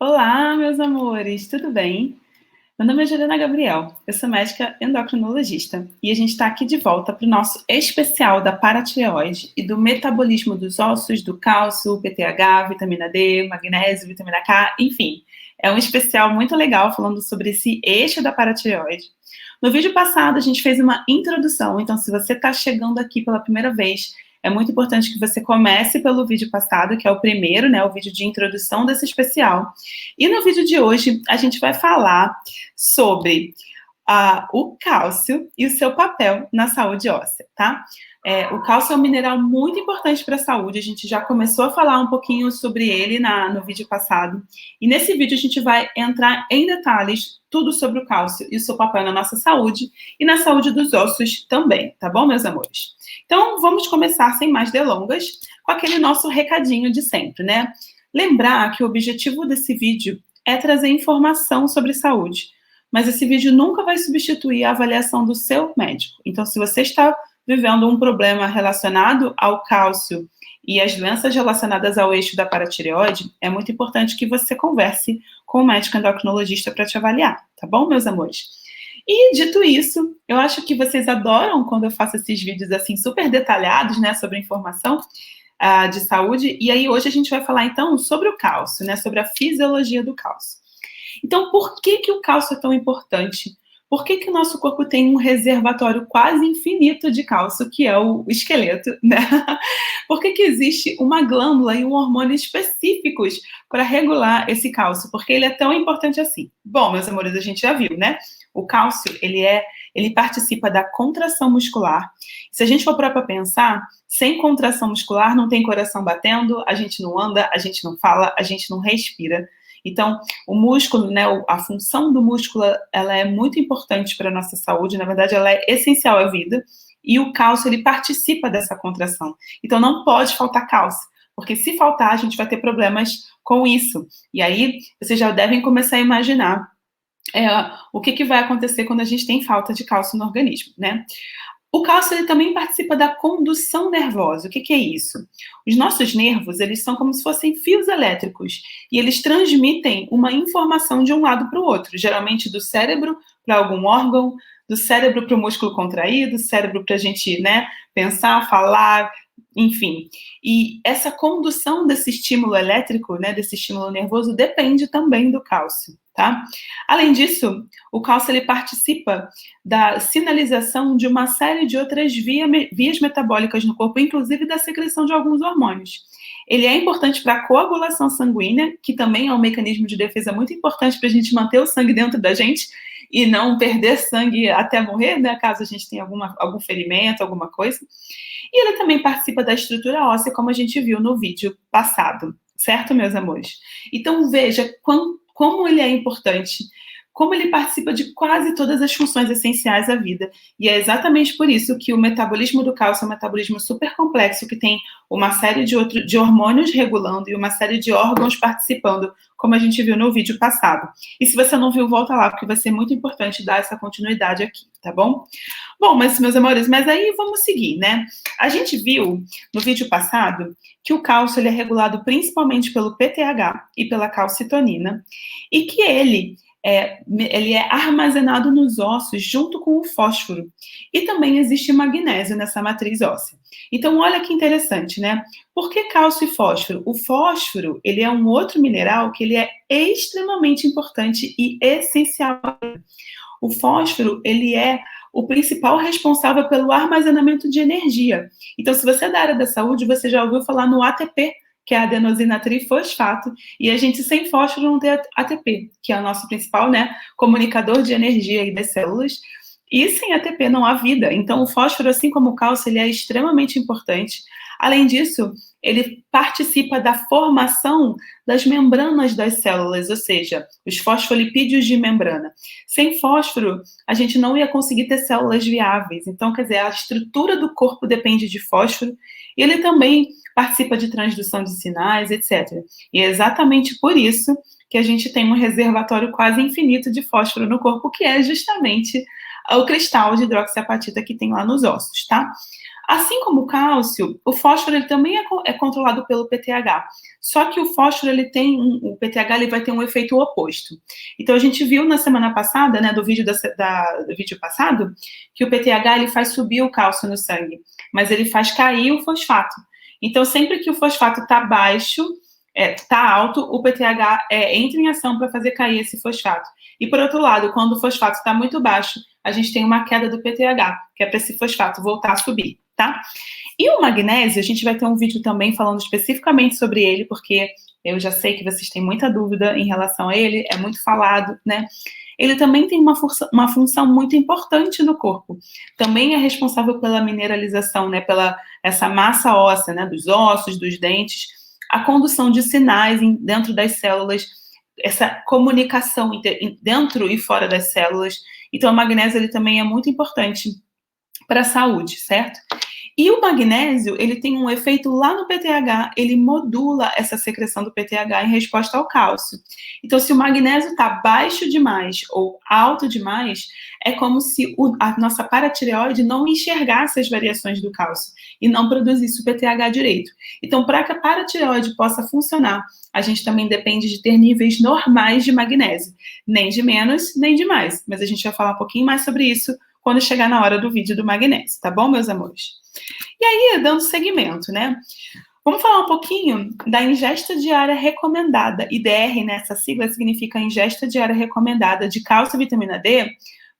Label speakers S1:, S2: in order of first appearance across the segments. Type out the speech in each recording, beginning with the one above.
S1: Olá, meus amores, tudo bem? Meu nome é Juliana Gabriel, eu sou médica endocrinologista e a gente está aqui de volta para o nosso especial da paratireoide e do metabolismo dos ossos, do cálcio, PTH, vitamina D, magnésio, vitamina K, enfim. É um especial muito legal falando sobre esse eixo da paratireoide. No vídeo passado a gente fez uma introdução, então se você está chegando aqui pela primeira vez, é muito importante que você comece pelo vídeo passado, que é o primeiro, né, o vídeo de introdução desse especial. E no vídeo de hoje a gente vai falar sobre o cálcio e o seu papel na saúde óssea, tá? O cálcio é um mineral muito importante para a saúde, a gente já começou a falar um pouquinho sobre ele no vídeo passado, e nesse vídeo a gente vai entrar em detalhes tudo sobre o cálcio e o seu papel na nossa saúde e na saúde dos ossos também, tá bom, meus amores? Então, vamos começar sem mais delongas com aquele nosso recadinho de sempre, né? Lembrar que o objetivo desse vídeo é trazer informação sobre saúde, mas esse vídeo nunca vai substituir a avaliação do seu médico. Então, se você está vivendo um problema relacionado ao cálcio e as doenças relacionadas ao eixo da paratireoide, é muito importante que você converse com o médico endocrinologista para te avaliar, tá bom, meus amores? E, dito isso, eu acho que vocês adoram quando eu faço esses vídeos assim super detalhados, né, sobre informação de saúde, e aí hoje a gente vai falar então sobre o cálcio, né, sobre a fisiologia do cálcio. Então, por que o cálcio é tão importante? Por que o nosso corpo tem um reservatório quase infinito de cálcio, que é o esqueleto, né? Por que existe uma glândula e um hormônio específicos para regular esse cálcio? Porque ele é tão importante assim. Bom, meus amores, a gente já viu, né? O cálcio, ele participa da contração muscular. Se a gente for para pensar, sem contração muscular não tem coração batendo, a gente não anda, a gente não fala, a gente não respira. Então, o músculo, né, a função do músculo, ela é muito importante para a nossa saúde, na verdade, ela é essencial à vida, e o cálcio, ele participa dessa contração. Então, não pode faltar cálcio, porque se faltar, a gente vai ter problemas com isso. E aí, vocês já devem começar a imaginar o que vai acontecer quando a gente tem falta de cálcio no organismo, né? O cálcio ele também participa da condução nervosa. O que é isso? Os nossos nervos, eles são como se fossem fios elétricos e eles transmitem uma informação de um lado para o outro, geralmente do cérebro para algum órgão, do cérebro para o músculo contraído, do cérebro para a gente, né, pensar, falar, enfim. E essa condução desse estímulo elétrico, né, desse estímulo nervoso, depende também do cálcio, tá? Além disso, o cálcio ele participa da sinalização de uma série de outras vias metabólicas no corpo, inclusive da secreção de alguns hormônios. Ele é importante para a coagulação sanguínea, que também é um mecanismo de defesa muito importante para a gente manter o sangue dentro da gente e não perder sangue até morrer, né, caso a gente tenha algum ferimento, alguma coisa. E ele também participa da estrutura óssea, como a gente viu no vídeo passado, certo, meus amores? Então, veja como ele é importante, como ele participa de quase todas as funções essenciais da vida. E é exatamente por isso que o metabolismo do cálcio é um metabolismo super complexo, que tem uma série de hormônios regulando e uma série de órgãos participando, como a gente viu no vídeo passado. E se você não viu, volta lá, porque vai ser muito importante dar essa continuidade aqui, tá bom? Bom, mas, meus amores, mas aí vamos seguir, né? A gente viu no vídeo passado que o cálcio ele é regulado principalmente pelo PTH e pela calcitonina, e que ele é armazenado nos ossos junto com o fósforo. E também existe magnésio nessa matriz óssea. Então, olha que interessante, né? Por que cálcio e fósforo? O fósforo, ele é um outro mineral que ele é extremamente importante e essencial. O fósforo, ele é o principal responsável pelo armazenamento de energia. Então, se você é da área da saúde, você já ouviu falar no ATP, que é a adenosina trifosfato, e a gente sem fósforo não tem ATP, que é o nosso principal, né, comunicador de energia aí das células, e sem ATP não há vida. Então, o fósforo, assim como o cálcio, ele é extremamente importante. Além disso, ele participa da formação das membranas das células, ou seja, os fosfolipídios de membrana. Sem fósforo, a gente não ia conseguir ter células viáveis. Então, quer dizer, a estrutura do corpo depende de fósforo, e ele também participa de transdução de sinais, etc. E é exatamente por isso que a gente tem um reservatório quase infinito de fósforo no corpo, que é justamente o cristal de hidroxiapatita que tem lá nos ossos, tá? Assim como o cálcio, o fósforo ele também é controlado pelo PTH. Só que o fósforo ele tem o PTH ele vai ter um efeito oposto. Então a gente viu na semana passada, né, do vídeo do vídeo passado, que o PTH ele faz subir o cálcio no sangue, mas ele faz cair o fosfato. Então sempre que o fosfato está baixo, está alto, o PTH entra em ação para fazer cair esse fosfato. E por outro lado, quando o fosfato está muito baixo, a gente tem uma queda do PTH, que é para esse fosfato voltar a subir, tá? E o magnésio, a gente vai ter um vídeo também falando especificamente sobre ele, porque eu já sei que vocês têm muita dúvida em relação a ele, é muito falado, né? Ele também tem uma função muito importante no corpo. Também é responsável pela mineralização, né? Pela essa massa óssea, né? Dos ossos, dos dentes, a condução de sinais dentro das células, essa comunicação dentro e fora das células. Então, o magnésio ele também é muito importante para a saúde, certo? E o magnésio, ele tem um efeito lá no PTH, ele modula essa secreção do PTH em resposta ao cálcio. Então, se o magnésio está baixo demais ou alto demais, é como se a nossa paratireoide não enxergasse as variações do cálcio e não produzisse o PTH direito. Então, para que a paratireoide possa funcionar, a gente também depende de ter níveis normais de magnésio, nem de menos, nem de mais. Mas a gente vai falar um pouquinho mais sobre isso quando chegar na hora do vídeo do magnésio, tá bom, meus amores? E aí, dando seguimento, né? Vamos falar um pouquinho da ingesta diária recomendada. IDR, né? Essa sigla significa ingesta diária recomendada de cálcio e vitamina D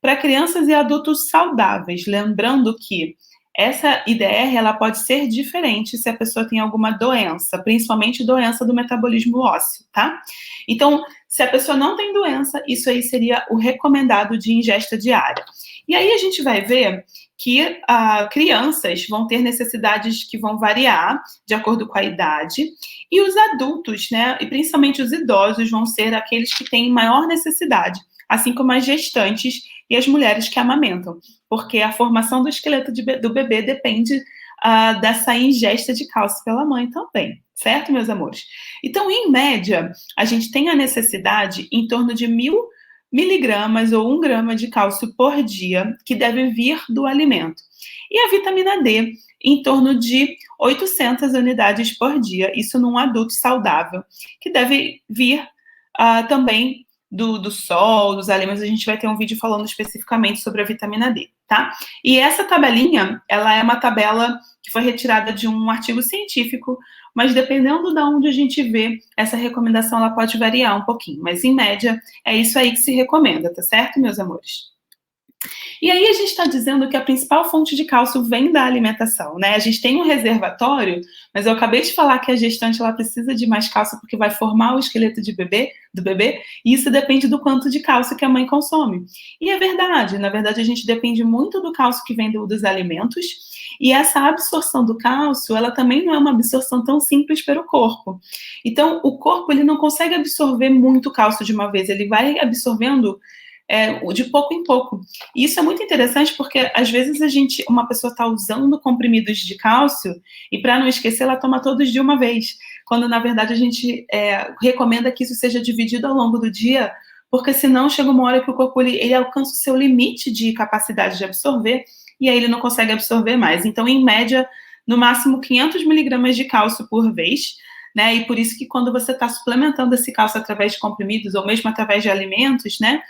S1: para crianças e adultos saudáveis. Lembrando que essa IDR ela pode ser diferente se a pessoa tem alguma doença, principalmente doença do metabolismo ósseo, tá? Então, se a pessoa não tem doença, isso aí seria o recomendado de ingesta diária. E aí a gente vai ver que crianças vão ter necessidades que vão variar de acordo com a idade, e os adultos, né, e principalmente os idosos, vão ser aqueles que têm maior necessidade, assim como as gestantes e as mulheres que amamentam, porque a formação do esqueleto do bebê depende dessa ingesta de cálcio pela mãe também, certo, meus amores? Então, em média, a gente tem a necessidade em torno de 1.000 miligramas ou 1 grama de cálcio por dia, que deve vir do alimento. E a vitamina D, em torno de 800 unidades por dia, isso num adulto saudável, que deve vir também do sol, dos alimentos. A gente vai ter um vídeo falando especificamente sobre a vitamina D, tá? E essa tabelinha, ela é uma tabela que foi retirada de um artigo científico, mas dependendo de onde a gente vê, essa recomendação ela pode variar um pouquinho, mas em média é isso aí que se recomenda, tá certo, meus amores? E aí a gente está dizendo que a principal fonte de cálcio vem da alimentação, né? A gente tem um reservatório, mas eu acabei de falar que a gestante ela precisa de mais cálcio porque vai formar o esqueleto do bebê, e isso depende do quanto de cálcio que a mãe consome. E é verdade, na verdade a gente depende muito do cálcio que vem dos alimentos, e essa absorção do cálcio, ela também não é uma absorção tão simples para o corpo. Então, o corpo ele não consegue absorver muito cálcio de uma vez, ele vai absorvendo de pouco em pouco. E isso é muito interessante porque, às vezes, uma pessoa está usando comprimidos de cálcio e, para não esquecer, ela toma todos de uma vez, quando, na verdade, a gente recomenda que isso seja dividido ao longo do dia, porque senão chega uma hora que o corpo ele alcança o seu limite de capacidade de absorver e aí ele não consegue absorver mais. Então, em média, no máximo 500 miligramas de cálcio por vez, né? E por isso que quando você está suplementando esse cálcio através de comprimidos ou mesmo através de alimentos, né?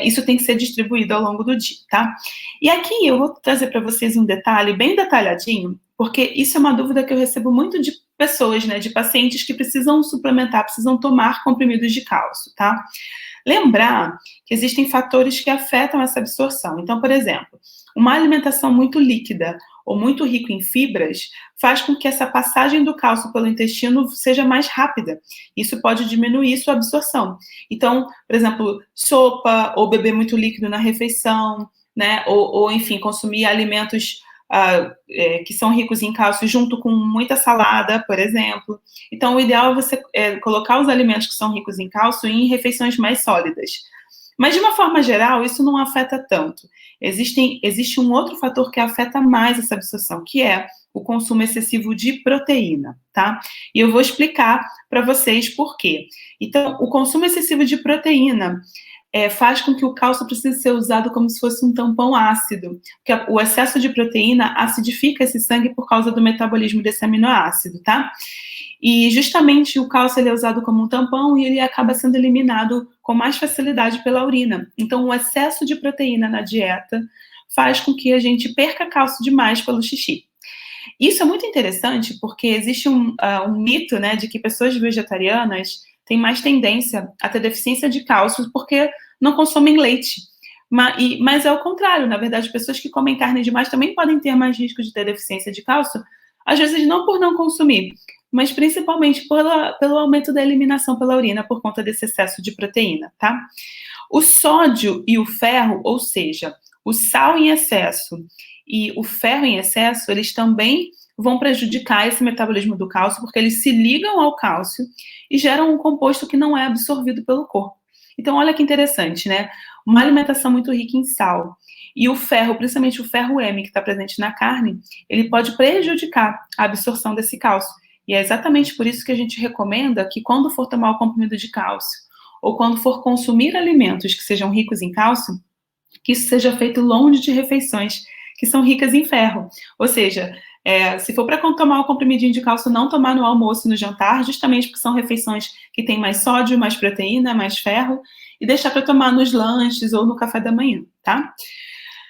S1: Isso tem que ser distribuído ao longo do dia, tá? E aqui eu vou trazer para vocês um detalhe bem detalhadinho, porque isso é uma dúvida que eu recebo muito de pessoas, né? De pacientes que precisam suplementar, precisam tomar comprimidos de cálcio, tá? Lembrar que existem fatores que afetam essa absorção. Então, por exemplo, uma alimentação muito líquida ou muito rica em fibras faz com que essa passagem do cálcio pelo intestino seja mais rápida. Isso pode diminuir sua absorção. Então, por exemplo, sopa ou beber muito líquido na refeição, né? Ou enfim, consumir alimentos que são ricos em cálcio junto com muita salada, por exemplo. Então, o ideal é você colocar os alimentos que são ricos em cálcio em refeições mais sólidas. Mas, de uma forma geral, isso não afeta tanto. Existe um outro fator que afeta mais essa absorção, que é o consumo excessivo de proteína, tá? E eu vou explicar para vocês por quê. Então, o consumo excessivo de proteína faz com que o cálcio precise ser usado como se fosse um tampão ácido, porque o excesso de proteína acidifica esse sangue por causa do metabolismo desse aminoácido, tá? E justamente o cálcio ele é usado como um tampão e ele acaba sendo eliminado com mais facilidade pela urina. Então, o excesso de proteína na dieta faz com que a gente perca cálcio demais pelo xixi. Isso é muito interessante porque existe um mito, né, de que pessoas vegetarianas têm mais tendência a ter deficiência de cálcio porque não consomem leite. Mas é o contrário, na verdade, pessoas que comem carne demais também podem ter mais risco de ter deficiência de cálcio, às vezes não por não consumir, mas principalmente pelo aumento da eliminação pela urina por conta desse excesso de proteína, tá? O sódio e o ferro, ou seja, o sal em excesso e o ferro em excesso, eles também vão prejudicar esse metabolismo do cálcio, porque eles se ligam ao cálcio e geram um composto que não é absorvido pelo corpo. Então, olha que interessante, né? Uma alimentação muito rica em sal e o ferro, principalmente o ferro M, que está presente na carne, ele pode prejudicar a absorção desse cálcio. E é exatamente por isso que a gente recomenda que quando for tomar o comprimido de cálcio ou quando for consumir alimentos que sejam ricos em cálcio, que isso seja feito longe de refeições que são ricas em ferro. Ou seja, se for para tomar o comprimidinho de cálcio, não tomar no almoço e no jantar, justamente porque são refeições que têm mais sódio, mais proteína, mais ferro, e deixar para tomar nos lanches ou no café da manhã, tá?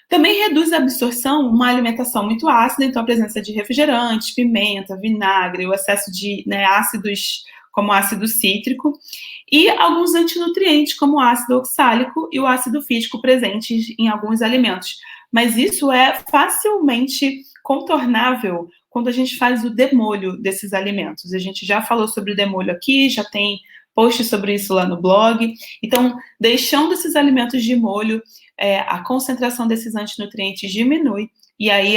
S1: Também reduz a absorção uma alimentação muito ácida, então a presença de refrigerantes, pimenta, vinagre, o excesso de ácidos como ácido cítrico, e alguns antinutrientes, como o ácido oxálico e o ácido fítico presentes em alguns alimentos. Mas isso é facilmente contornável quando a gente faz o demolho desses alimentos. A gente já falou sobre o demolho aqui, já tem post sobre isso lá no blog. Então, deixando esses alimentos de molho, a concentração desses antinutrientes diminui, e aí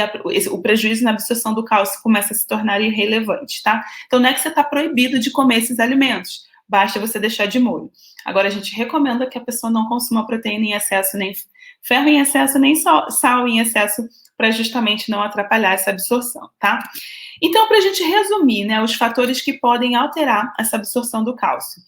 S1: o prejuízo na absorção do cálcio começa a se tornar irrelevante, tá? Então, não é que você está proibido de comer esses alimentos, basta você deixar de molho. Agora, a gente recomenda que a pessoa não consuma proteína em excesso, nem ferro em excesso, nem sal em excesso, para justamente não atrapalhar essa absorção, tá? Então, para a gente resumir, né, os fatores que podem alterar essa absorção do cálcio.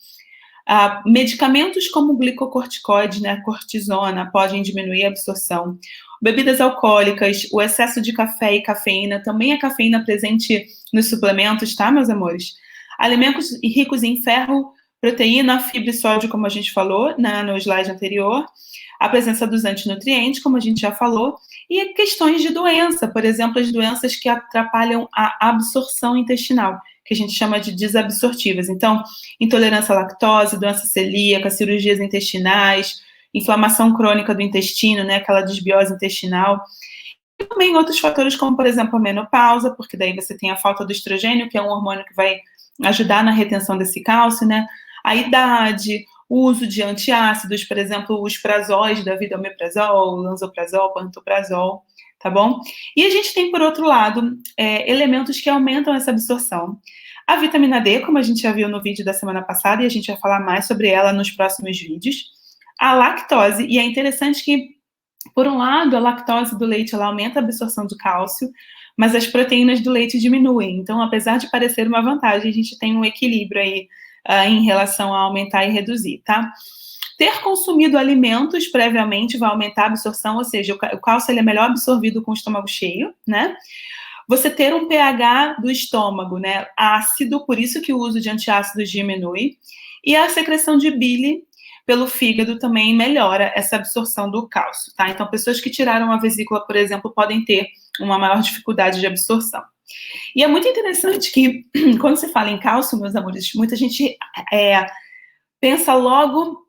S1: Medicamentos como o glicocorticoide, né, cortisona, podem diminuir a absorção. Bebidas alcoólicas, o excesso de café e cafeína, também a cafeína presente nos suplementos, tá, meus amores? Alimentos ricos em ferro, proteína, fibra e sódio, como a gente falou, né, no slide anterior. A presença dos antinutrientes, como a gente já falou, e questões de doença, por exemplo, as doenças que atrapalham a absorção intestinal, que a gente chama de desabsortivas. Então, intolerância à lactose, doença celíaca, cirurgias intestinais, inflamação crônica do intestino, né, aquela desbiose intestinal. E também outros fatores, como, por exemplo, a menopausa, porque daí você tem a falta do estrogênio, que é um hormônio que vai ajudar na retenção desse cálcio, né? A idade, o uso de antiácidos, por exemplo, os prazóis da vida, omeprazol, lansoprazol, pantoprazol, tá bom? E a gente tem, por outro lado, elementos que aumentam essa absorção. A vitamina D, como a gente já viu no vídeo da semana passada, e a gente vai falar mais sobre ela nos próximos vídeos. A lactose, e é interessante que, por um lado, a lactose do leite, ela aumenta a absorção do cálcio, mas as proteínas do leite diminuem. Então, apesar de parecer uma vantagem, a gente tem um equilíbrio aí em relação a aumentar e reduzir, tá? Ter consumido alimentos previamente vai aumentar a absorção, ou seja, o cálcio ele é melhor absorvido com o estômago cheio, né? Você ter um pH do estômago, né, ácido, por isso que o uso de antiácidos diminui, e a secreção de bile pelo fígado também melhora essa absorção do cálcio, tá? Então, pessoas que tiraram a vesícula, por exemplo, podem ter uma maior dificuldade de absorção. E é muito interessante que, quando se fala em cálcio, meus amores, muita gente pensa logo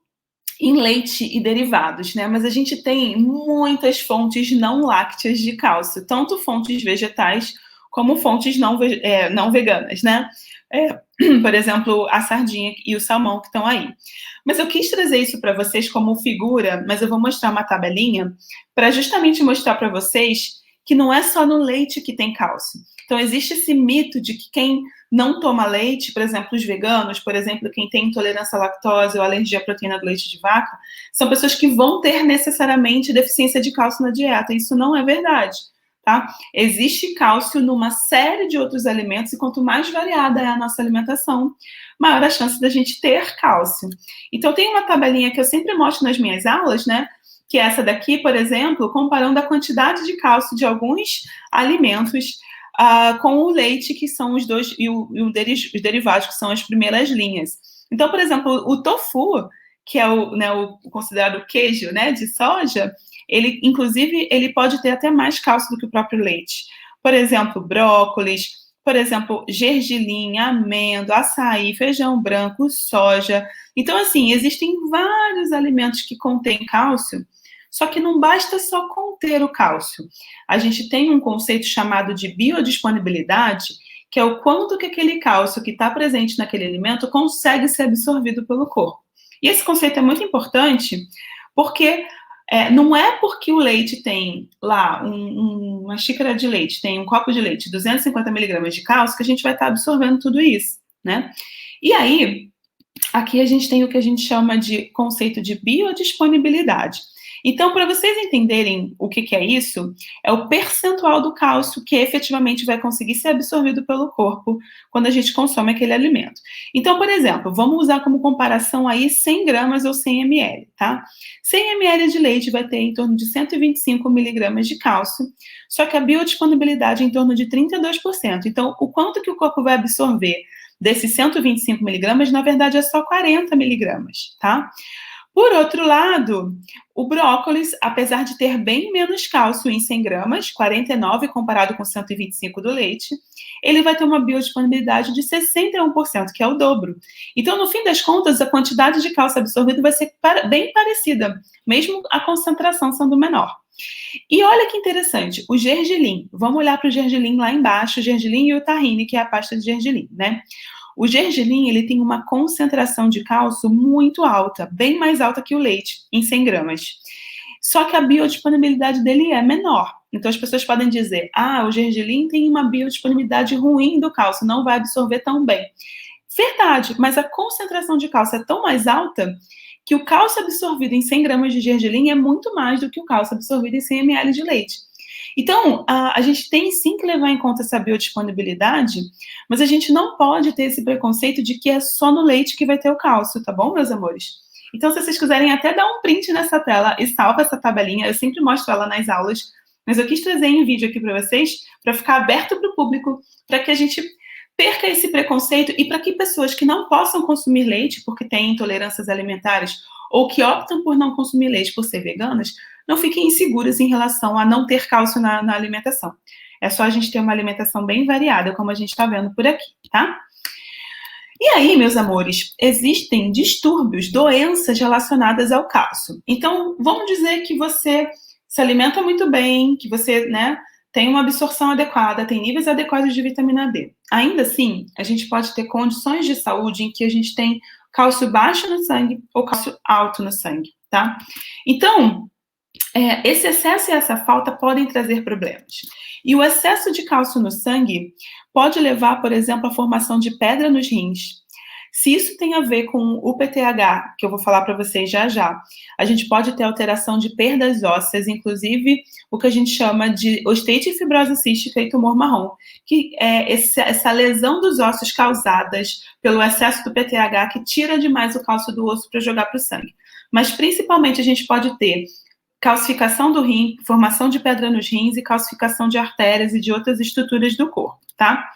S1: em leite e derivados, né? Mas a gente tem muitas fontes não lácteas de cálcio, tanto fontes vegetais como fontes não veganas, né? Por exemplo, a sardinha e o salmão que estão aí. Mas eu quis trazer isso para vocês como figura, mas eu vou mostrar uma tabelinha para justamente mostrar para vocês que não é só no leite que tem cálcio. Então, existe esse mito de que quem não toma leite, por exemplo, os veganos, por exemplo, quem tem intolerância à lactose ou alergia à proteína do leite de vaca, são pessoas que vão ter necessariamente deficiência de cálcio na dieta. Isso não é verdade, tá? Existe cálcio numa série de outros alimentos e quanto mais variada é a nossa alimentação, maior a chance da gente ter cálcio. Então, tem uma tabelinha que eu sempre mostro nas minhas aulas, né? Que é essa daqui, por exemplo, comparando a quantidade de cálcio de alguns alimentos com o leite, que são os dois, e os derivados, que são as primeiras linhas. Então, por exemplo, o tofu, que é o considerado queijo, né, de soja, ele, inclusive, ele pode ter até mais cálcio do que o próprio leite. Por exemplo, brócolis, por exemplo, gergelim, amêndoa, açaí, feijão branco, soja. Então, assim, existem vários alimentos que contêm cálcio, só que não basta só conter o cálcio. A gente tem um conceito chamado de biodisponibilidade, que é o quanto que aquele cálcio que está presente naquele alimento consegue ser absorvido pelo corpo. E esse conceito é muito importante, porque não é porque o leite tem lá uma xícara de leite, tem um copo de leite, 250 miligramas de cálcio, que a gente vai estar absorvendo tudo isso, né? E aí, aqui a gente tem o que a gente chama de conceito de biodisponibilidade. Então, para vocês entenderem o que é isso, é o percentual do cálcio que efetivamente vai conseguir ser absorvido pelo corpo quando a gente consome aquele alimento. Então, por exemplo, vamos usar como comparação aí 100 gramas ou 100 ml, tá? 100 ml de leite vai ter em torno de 125 miligramas de cálcio, só que a biodisponibilidade é em torno de 32%. Então, o quanto que o corpo vai absorver desses 125 miligramas, na verdade, é só 40 miligramas, tá? Por outro lado, o brócolis, apesar de ter bem menos cálcio em 100 gramas, 49 comparado com 125 do leite, ele vai ter uma biodisponibilidade de 61%, que é o dobro. Então, no fim das contas, a quantidade de cálcio absorvido vai ser bem parecida, mesmo a concentração sendo menor. E olha que interessante, o gergelim. Vamos olhar para o gergelim lá embaixo, o gergelim e o tahine, que é a pasta de gergelim, né? O gergelim, ele tem uma concentração de cálcio muito alta, bem mais alta que o leite, em 100 gramas. Só que a biodisponibilidade dele é menor. Então, as pessoas podem dizer, o gergelim tem uma biodisponibilidade ruim do cálcio, não vai absorver tão bem. Verdade, mas a concentração de cálcio é tão mais alta que o cálcio absorvido em 100 gramas de gergelim é muito mais do que o cálcio absorvido em 100 ml de leite. Então, a gente tem sim que levar em conta essa biodisponibilidade, mas a gente não pode ter esse preconceito de que é só no leite que vai ter o cálcio, tá bom, meus amores? Então, se vocês quiserem até dar um print nessa tela e salva essa tabelinha, eu sempre mostro ela nas aulas, mas eu quis trazer em vídeo aqui para vocês, para ficar aberto para o público, para que a gente perca esse preconceito e para que pessoas que não possam consumir leite porque têm intolerâncias alimentares ou que optam por não consumir leite por ser veganas, não fiquem inseguras em relação a não ter cálcio na alimentação. É só a gente ter uma alimentação bem variada, como a gente está vendo por aqui, tá? E aí, meus amores, existem distúrbios, doenças relacionadas ao cálcio. Então, vamos dizer que você se alimenta muito bem, que você, né, tem uma absorção adequada, tem níveis adequados de vitamina D. Ainda assim, a gente pode ter condições de saúde em que a gente tem cálcio baixo no sangue ou cálcio alto no sangue, tá? Então, esse excesso e essa falta podem trazer problemas. E o excesso de cálcio no sangue pode levar, por exemplo, à formação de pedra nos rins. Se isso tem a ver com o PTH, que eu vou falar para vocês já já, a gente pode ter alteração de perdas ósseas, inclusive o que a gente chama de osteite e fibrose cística e tumor marrom, que é essa lesão dos ossos causadas pelo excesso do PTH que tira demais o cálcio do osso para jogar para o sangue. Mas principalmente a gente pode ter calcificação do rim, formação de pedra nos rins e calcificação de artérias e de outras estruturas do corpo, tá?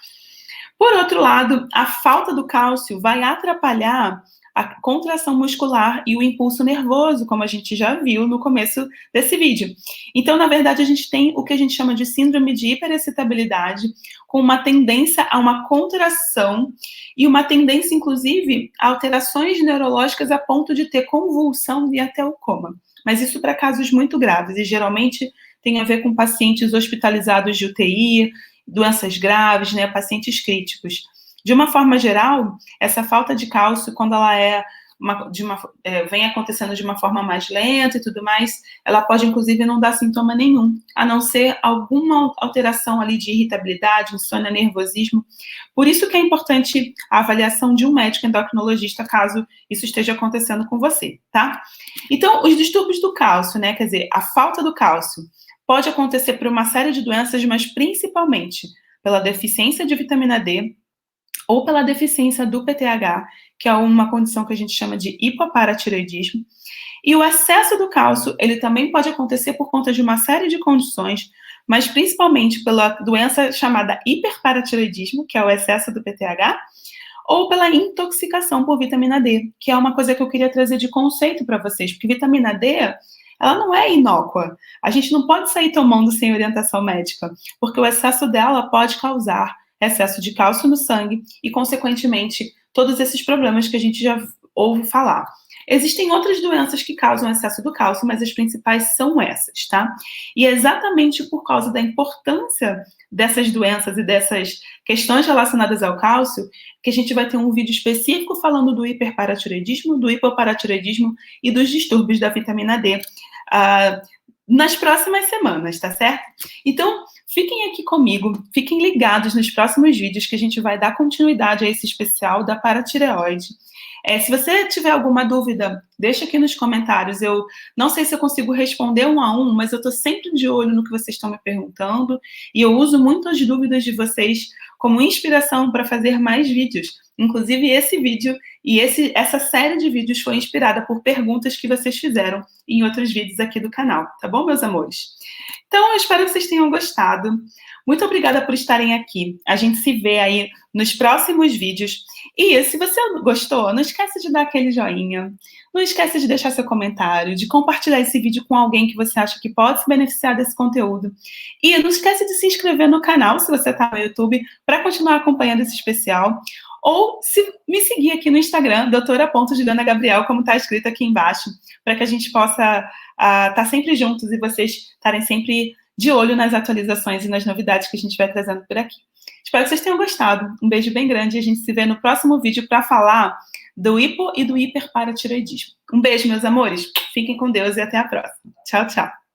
S1: Por outro lado, a falta do cálcio vai atrapalhar a contração muscular e o impulso nervoso, como a gente já viu no começo desse vídeo. Então, na verdade, a gente tem o que a gente chama de síndrome de hiperexcitabilidade, com uma tendência a uma contração e uma tendência, inclusive, a alterações neurológicas a ponto de ter convulsão e até o coma. Mas isso para casos muito graves, e geralmente tem a ver com pacientes hospitalizados de UTI, doenças graves, né, pacientes críticos. De uma forma geral, essa falta de cálcio, quando ela vem acontecendo de uma forma mais lenta e tudo mais, ela pode, inclusive, não dar sintoma nenhum, a não ser alguma alteração ali de irritabilidade, insônia, nervosismo. Por isso que é importante a avaliação de um médico endocrinologista, caso isso esteja acontecendo com você, tá? Então, os distúrbios do cálcio, né, quer dizer, a falta do cálcio, pode acontecer por uma série de doenças, mas principalmente pela deficiência de vitamina D ou pela deficiência do PTH, que é uma condição que a gente chama de hipoparatireoidismo. E o excesso do cálcio, ele também pode acontecer por conta de uma série de condições, mas principalmente pela doença chamada hiperparatireoidismo, que é o excesso do PTH, ou pela intoxicação por vitamina D, que é uma coisa que eu queria trazer de conceito para vocês, porque vitamina D, ela não é inócua. A gente não pode sair tomando sem orientação médica, porque o excesso dela pode causar excesso de cálcio no sangue e, consequentemente, todos esses problemas que a gente já ouve falar. Existem outras doenças que causam excesso do cálcio, mas as principais são essas, tá? E é exatamente por causa da importância dessas doenças e dessas questões relacionadas ao cálcio que a gente vai ter um vídeo específico falando do hiperparatireoidismo, do hipoparatireoidismo e dos distúrbios da vitamina D nas próximas semanas, tá certo? Então, fiquem aqui comigo, fiquem ligados nos próximos vídeos que a gente vai dar continuidade a esse especial da paratireoide. Se você tiver alguma dúvida, deixa aqui nos comentários. Eu não sei se eu consigo responder um a um, mas eu estou sempre de olho no que vocês estão me perguntando e eu uso muito as dúvidas de vocês como inspiração para fazer mais vídeos. Inclusive, esse vídeo e essa série de vídeos foi inspirada por perguntas que vocês fizeram em outros vídeos aqui do canal, tá bom, meus amores? Então, eu espero que vocês tenham gostado. Muito obrigada por estarem aqui. A gente se vê aí nos próximos vídeos. E se você gostou, não esquece de dar aquele joinha, não esquece de deixar seu comentário, de compartilhar esse vídeo com alguém que você acha que pode se beneficiar desse conteúdo. E não esquece de se inscrever no canal, se você está no YouTube, para continuar acompanhando esse especial. Ou se me seguir aqui no Instagram, doutora.julianagabriel, como está escrito aqui embaixo, para que a gente possa estar sempre juntos e vocês estarem sempre de olho nas atualizações e nas novidades que a gente vai trazendo por aqui. Espero que vocês tenham gostado. Um beijo bem grande e a gente se vê no próximo vídeo para falar do hipo e do hiperparatireoidismo. Um beijo, meus amores. Fiquem com Deus e até a próxima. Tchau, tchau.